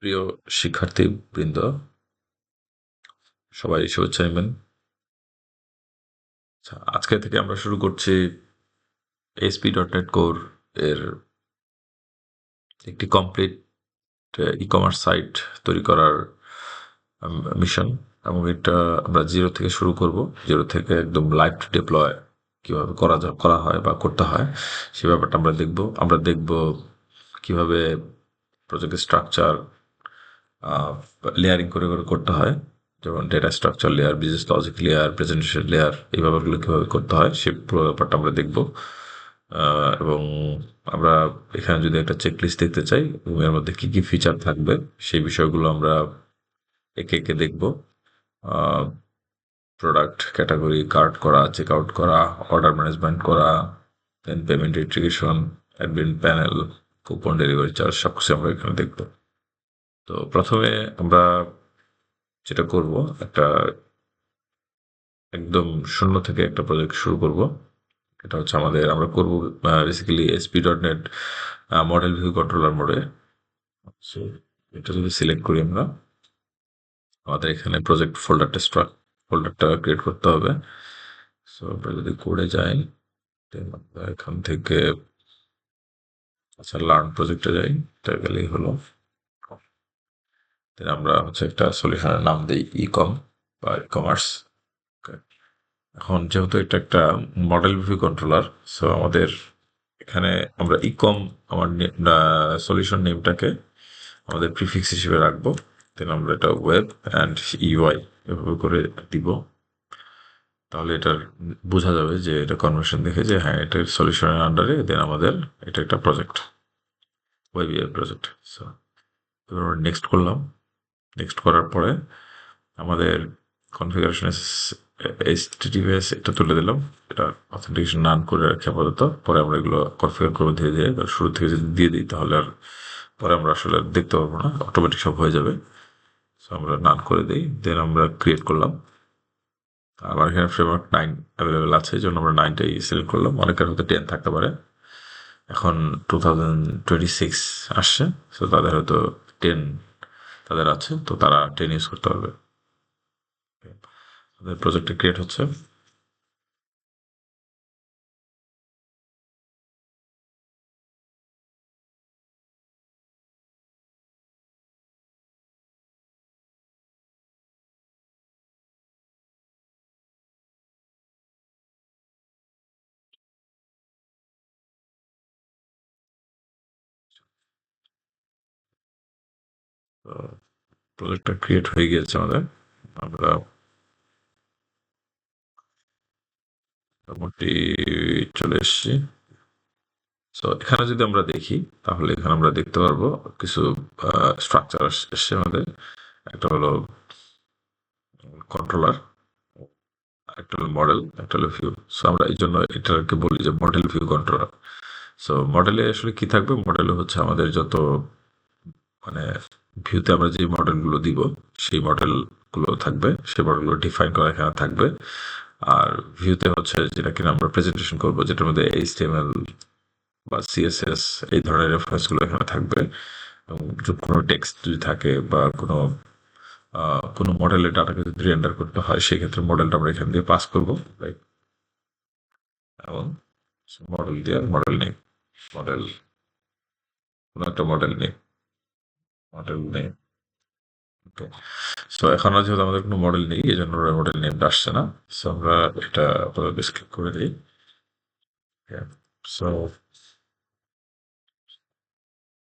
প্রিয় শিক্ষার্থীবৃন্দ, সবাই শুভেচ্ছা নেবেন। আজকে থেকে আমরা শুরু করছি ASP.NET কোর এর একটি কমপ্লিট ই-কমার্স সাইট তৈরি করার মিশন, এবং এটা আমরা জিরো থেকে শুরু করব। জিরো থেকে একদম লাইভ টু ডিপ্লয় কিভাবে করা হয় বা করতে হয় সে ব্যাপারটা আমরা দেখব কিভাবে প্রজেক্টের স্ট্রাকচার লেয়ারিং করে করতে হয়, যেমন data structure layer, business logic layer, presentation layer, এই ব্যাপারগুলো কীভাবে করতে হয় সে পুরো ব্যাপারটা আমরা দেখব। এবং আমরা এখানে যদি একটা চেকলিস্ট দেখতে চাই এবং এর মধ্যে কী কী ফিচার থাকবে সেই বিষয়গুলো আমরা একে একে দেখব। প্রোডাক্ট ক্যাটাগরি কার্ড করা, চেক আউট করা, অর্ডার ম্যানেজমেন্ট করা, then payment integration, admin panel, coupon, delivery charge, সব কিছু আমরা এখানে দেখব। তো প্রথমে আমরা যেটা করব, একটা একদম শূন্য থেকে একটা প্রজেক্ট শুরু করব। এটা হচ্ছে আমরা করব basically ASP.NET model view controller মোডে। সো এটা যদি সিলেক্ট করি আমরা, আমাদের এখানে প্রজেক্ট ফোল্ডারটা ক্রিয়েট করতে হবে। সো আমরা যদি কোডে যাই, আমরা এখান থেকে লার্ন প্রজেক্টে যাই, এটা গেলেই হলো। আমরা হচ্ছে একটা সলিউশনের নাম দিই ই-কম বা ই-কমার্স। এখন যেহেতু এটা একটা মডেল ভিউ কন্ট্রোলার, সো আমাদের এখানে আমরা ই-কম আমার সলিউশন নেমটাকে আমাদের প্রিফিক্স হিসেবে রাখবো। দেন আমরা এটা ওয়েব অ্যান্ড ইউআই এভাবে করে দিব। তাহলে এটার বোঝা যাবে যে এটা কনভার্সন দেখে যে হ্যাঁ, এটা সলিউশনের আন্ডারে, দেন আমাদের এটা একটা project, web UI project. So এবার আমরা নেক্সট করলাম। নেক্সট করার পরে আমাদের কনফিগারেশন HTTPS এটা তুলে দিলাম। এটা অথেন্টিকেশন নান করে রাখি আপাতত, পরে আমরা এগুলো কনফিগার করবো ধীরে ধীরে। শুরু থেকে যদি দিয়ে দিই তাহলে আর পরে আমরা আসলে দেখতে পারবো না, অটোমেটিক সব হয়ে যাবে। সো আমরা নান করে দিই, দেন আমরা ক্রিয়েট করলাম। আমার এখানে ফ্রেমওয়ার্ক 9 অ্যাভেলেবেল আছে, এই জন্য আমরা 9টাই সিলেক্ট করলাম। অনেকের হয়তো 10 থাকতে পারে। এখন 2026 আসছে, সো তাদের হয়তো 10 তাদের আছে, তো তারা 10 ইউজ করতে পারবে। আমাদের প্রজেক্টটা ক্রিয়েট হচ্ছে। প্রজেক্টটা ক্রিয়েট হয়ে গিয়েছে আমাদের। আমরা মোটামুটি চলে এসেছি। সো এখানে যদি আমরা দেখি, তাহলে এখানে আমরা দেখতে পারবো কিছু স্ট্রাকচার এসছে আমাদের। একটা হলো কন্ট্রোলার, একটা হলো মডেল, একটা হলো ভিউ। সো আমরা এই জন্য এটাকে বলি যে মডেল ভিউ কন্ট্রোলার। সো মডেলে আসলে কি থাকবে, মডেলে হচ্ছে আমাদের যত মানে ভিউতে আমরা যে মডেলগুলো দিব সেই মডেলগুলো থাকবে, সেই মডেলগুলো ডিফাইন করা এখানে থাকবে। আর ভিউতে হচ্ছে যেটা কিনা আমরা প্রেজেন্টেশন করবো, যেটার মধ্যে HTML বা CSS এই ধরনের রেফারেন্সগুলো এখানে থাকবে। এবং কোনো টেক্সট যদি থাকে বা কোনো মডেলের ডাটাকে যদি রেন্ডার করতে হয়, সেক্ষেত্রে মডেলটা আমরা এখান দিয়ে পাস করবো, রাইট। এবং মডেল দিয়ে মডেল নেই, মডেল কোনো একটা মডেল নেই। ওকে, সো এখন যেহেতু আমাদের কোনো মডেল নেই, এই জন্য মডেল নেমটা আসছে না। সো আমরা এটা স্কিপ করে দিই। সো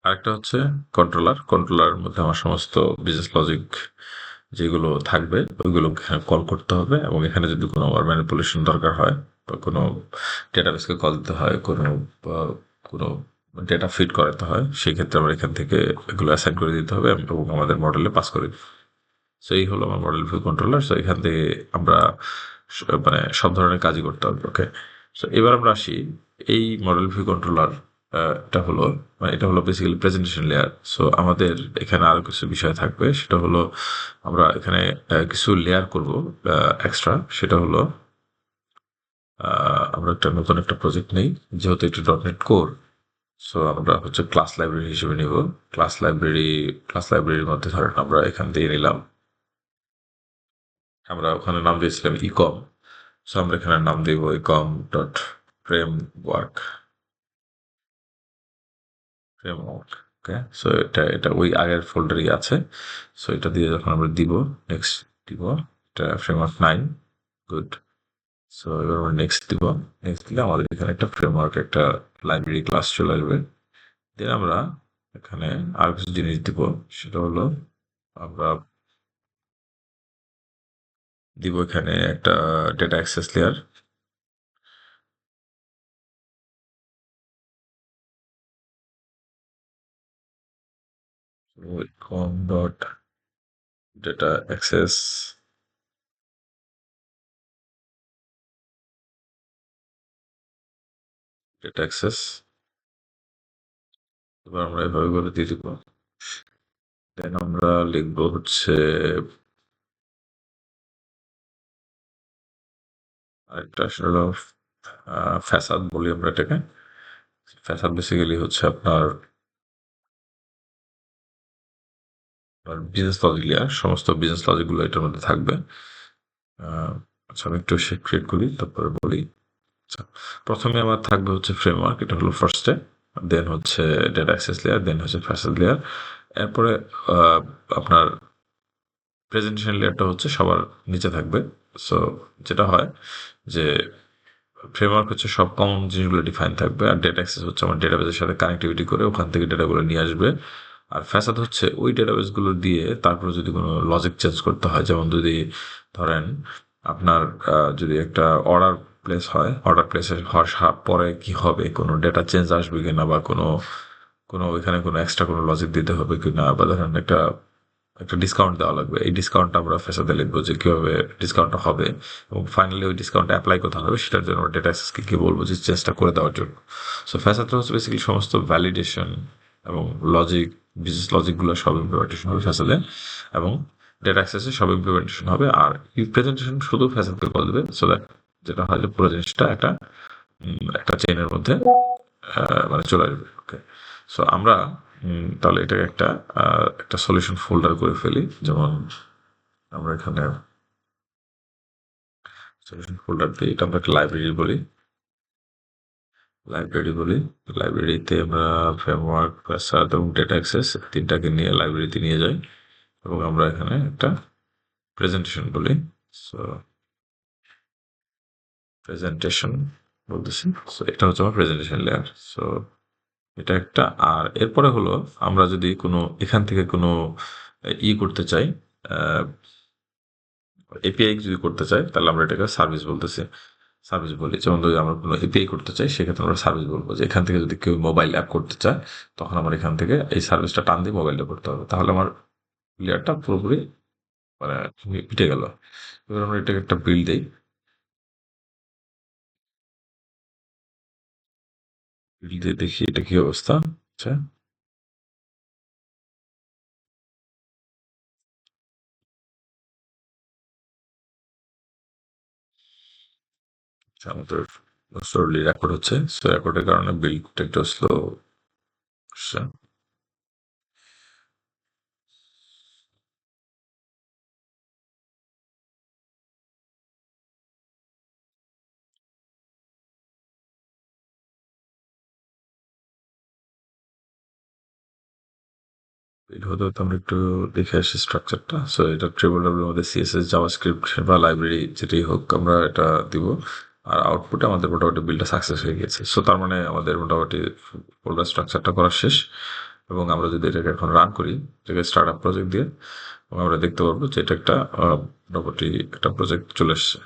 আরেকটা হচ্ছে কন্ট্রোলার মধ্যে আমার সমস্ত বিজনেস লজিক যেগুলো থাকবে ওইগুলো কল করতে হবে। এবং এখানে যদি কোনো ম্যানিপুলেশন দরকার হয় বা কোনো ডেটাবেসকে কল দিতে হয়, কোনো ডেটা ফিড করাতে হয়, সেই ক্ষেত্রে আমরা এখান থেকে এগুলো অ্যাসাইন করে দিতে হবে এবং আমাদের মডেলে পাস করে দিই। সো এই হলো আমার মডেল ভিউ কন্ট্রোলার। সো এখান থেকে আমরা সব ধরনের কাজই করতে হবে। ওকে, সো এবার আমরা আসি এই মডেল ভিউ কন্ট্রোলার। এটা হলো বেসিক্যালি প্রেজেন্টেশন লেয়ার। সো আমাদের এখানে আরো কিছু বিষয় থাকবে, সেটা হলো আমরা এখানে কিছু লেয়ার করব এক্সট্রা। সেটা হলো আমরা নতুন একটা প্রজেক্ট নেই, যেহেতু এটা .NET কোর। সো আমরা হচ্ছে ক্লাস লাইব্রেরি হিসেবে নিব। ক্লাস লাইব্রেরির মধ্যে ধরেন আমরা এখান দিয়ে নিলাম, আমরা ওখানে নাম দিয়েছিলাম ইকম। সো আমরা এখানে নাম দিব ইকম ডট ফ্রেমওয়ার্ক ফ্রেমওয়ার্ক ওকে। সো এটা ওই আগের ফোল্ডারই আছে। সো এটা দিয়ে যখন আমরা দিব, নেক্সট দিব, এটা ফ্রেমওয়ার্ক 9, গুড। সো এবার আমরা নেক্সট দিব। নেক্সট দিলে আমাদের এখানে একটা ফ্রেমওয়ার্ক, একটা লাইব্রেরি ক্লাস চলে আসবে। দেন আমরা এখানে আর কিছু জিনিস দিব, সেটা হলো আমরা দিব এখানে একটা data access layer. Com dot data access data access এবার আমরা এভাবে করে দিয়ে দিব। দেন আমরা লিখবো হচ্ছে আরেকটা আসলে ফ্যাসাদ বলি আমরা এটাকে। ফ্যাসাদ বেসিক্যালি হচ্ছে আপনার বিজনেস লজিক লেয়ার, সমস্ত বিজনেস লজিকগুলো এটার মধ্যে থাকবে। আচ্ছা আমি একটু সে ক্রিয়েট করি, তারপরে বলি। আচ্ছা, প্রথমে আমার থাকবে হচ্ছে ফ্রেমওয়ার্ক, এটা হলো ফার্স্টে। দেন হচ্ছে ডেটা অ্যাক্সেস লেয়ার, দেন হচ্ছে ফ্যাসাদ লেয়ার। এরপরে আপনার প্রেজেন্টেশন লেয়ারটা হচ্ছে সবার নিচে থাকবে। সো যেটা হয় যে ফ্রেমওয়ার্ক হচ্ছে সব কমন জিনিসগুলো ডিফাইন থাকবে, আর ডেটা অ্যাক্সেস হচ্ছে আমার ডেটাবেসের সাথে কানেক্টিভিটি করে ওখান থেকে ডেটাগুলো নিয়ে আসবে। আর ফ্যাসাদ হচ্ছে ওই ডেটাবেসগুলো দিয়ে তারপরে যদি কোনো লজিক চেঞ্জ করতে হয়, যেমন যদি ধরেন আপনার যদি একটা অর্ডার প্লেস হয়, অর্ডার প্লেসে হওয়ার পরে কি হবে, কোনো ডেটা চেঞ্জ আসবে কিনা, বা কোনো কোনো ওইখানে কোনো এক্সট্রা কোনো লজিক দিতে হবে কিনা, বা ধরেন একটা একটা ডিসকাউন্ট দেওয়া লাগবে, এই ডিসকাউন্টটা আমরা ফেসাতে লিখবো যে কীভাবে ডিসকাউন্টটা হবে, এবং ফাইনালি ওই ডিসকাউন্ট অ্যাপ্লাই কোথাও হবে সেটার জন্য আমরা ডেটা অ্যাক্সেসকে কি বলবো যে চেঞ্জটা করে দেওয়ার জন্য। সো ফেসাতে হচ্ছে বেসিক্যালি সমস্ত ভ্যালিডেশন এবং লজিক, বিজনেস লজিকগুলো সব ইমপ্লিমেন্টেশন হবে ফেসাতে, এবং ডেটা অ্যাক্সেসে সব ইমপ্লিমেন্টেশন হবে। আর প্রেজেন্টেশন শুধু ফেসাতে করে দেবে, সো দ্যাট যেটা হয় যে পুরো জিনিসটা একটা একটা চেইনের মধ্যে মানে চলে আসবে। ওকে, সো আমরা তাহলে এটাকে একটা একটা সলিউশন ফোল্ডার করে ফেলি। যেমন আমরা এখানে সলিউশন ফোল্ডার দিয়ে এটা আমরা একটা লাইব্রেরি বলি। লাইব্রেরিতে আমরা ফ্রেমওয়ার্ক, ফ্যাসাদ এবং ডেটা অ্যাক্সেস তিনটাকে নিয়ে লাইব্রেরিতে নিয়ে যাই, এবং আমরা এখানে একটা প্রেজেন্টেশন বলি। সো প্রেজেন্টেশন বলতেছি। সো এটা হচ্ছে আমার প্রেজেন্টেশন লেয়ার। সো এটা একটা। আর এরপরে হলো আমরা যদি কোনো এখান থেকে কোনো করতে চাই, এপিআই যদি করতে চাই, তাহলে আমরা এটাকে সার্ভিস বলতেছি, সার্ভিস বলি। যেমন যদি আমরা কোনো এপিআই করতে চাই, সেক্ষেত্রে আমরা সার্ভিস বলবো। যে এখান থেকে যদি কেউ মোবাইল অ্যাপ করতে চায়, তখন আমার এখান থেকে এই সার্ভিসটা টান দিয়ে মোবাইলটা করতে হবে, তাহলে আমার লেয়ারটা পুরোপুরি মানে মিটে গেল। এবার আমরা এটাকে একটা বিল দিই, বিল দিয়ে দেখি এটা কি অবস্থা। আচ্ছা, আমাদের স্লোলি রেকর্ড হচ্ছে। সো রেকর্ডের কারণে বিলটা একটু স্লো আসছে। বিল হতে হতে আমরা একটু দেখে আসি স্ট্রাকচারটা। সো এটা ট্রিপল ডাব্লিউর মধ্যে সিএসএস, জাভাস্ক্রিপ্ট বা লাইব্রেরি যেটাই হোক আমরা এটা দিব। আর আউটপুটে আমাদের মোটামুটি বিলটা সাকসেস হয়ে গেছে। সো তার মানে আমাদের মোটামুটি ফোল্ডার স্ট্রাকচারটা করা শেষ। এবং আমরা যদি এটাকে এখন রান করি, এটাকে স্টার্ট আপ প্রজেক্ট দিয়ে, এবং আমরা দেখতে পারবো যে এটা একটা মোটামুটি একটা প্রজেক্ট চলে এসছে।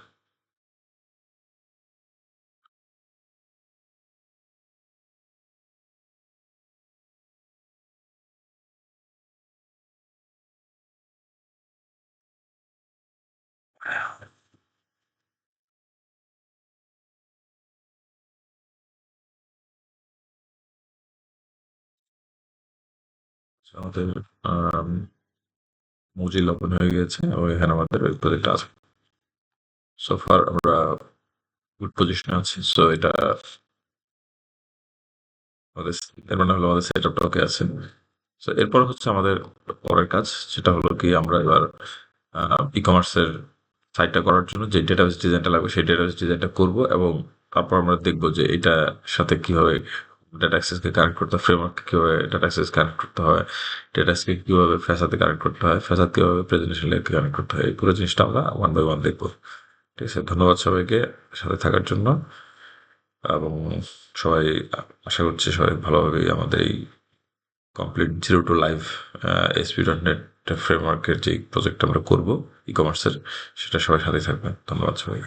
So আমাদের মজিলা ওপেন হয়ে গেছে, এবং এখানে আমাদের ওই প্রজেক্ট আছে। সোফার আমরা গুড পজিশনে আছি। সো এটা আমাদের এর মানে হলো আমাদের সেট আপটা ওকে আছে। সো এরপর হচ্ছে আমাদের পরের কাজ, সেটা হলো কি আমরা এবার ই কমার্সের সাইটটা করার জন্য যে ডেটাবেস ডিজাইনটা লাগবে সেই ডেটাবেস ডিজাইনটা করব, এবং তারপর আমরা দেখব যে এটার সাথে কিভাবে ডেটা অ্যাক্সেসকে কানেক্ট করতে হয়, ফ্রেমওয়ার্ককে কীভাবে ডেটা অ্যাক্সেস কানেক্ট করতে হয়, ডেটা অ্যাক্সেসকে কীভাবে ফ্যাসাদে কানেক্ট করতে হয়, ফ্যাসাদ কীভাবে প্রেজেন্টেশন লেয়ারকে কানেক্ট করতে হয়, এই পুরো জিনিসটা আমরা ওয়ান বাই ওয়ান দেখবো। ঠিক আছে, ধন্যবাদ সবাইকে সাথে থাকার জন্য, এবং সবাই আশা করছি সবাই ভালোভাবেই আমাদের এই complete zero two live ASP.NET ফ্রেমওয়ার্কের যে প্রজেক্ট আমরা করবো ই কমার্সের, সেটা সবাই সাথে থাকবেন। ধন্যবাদ সবাই।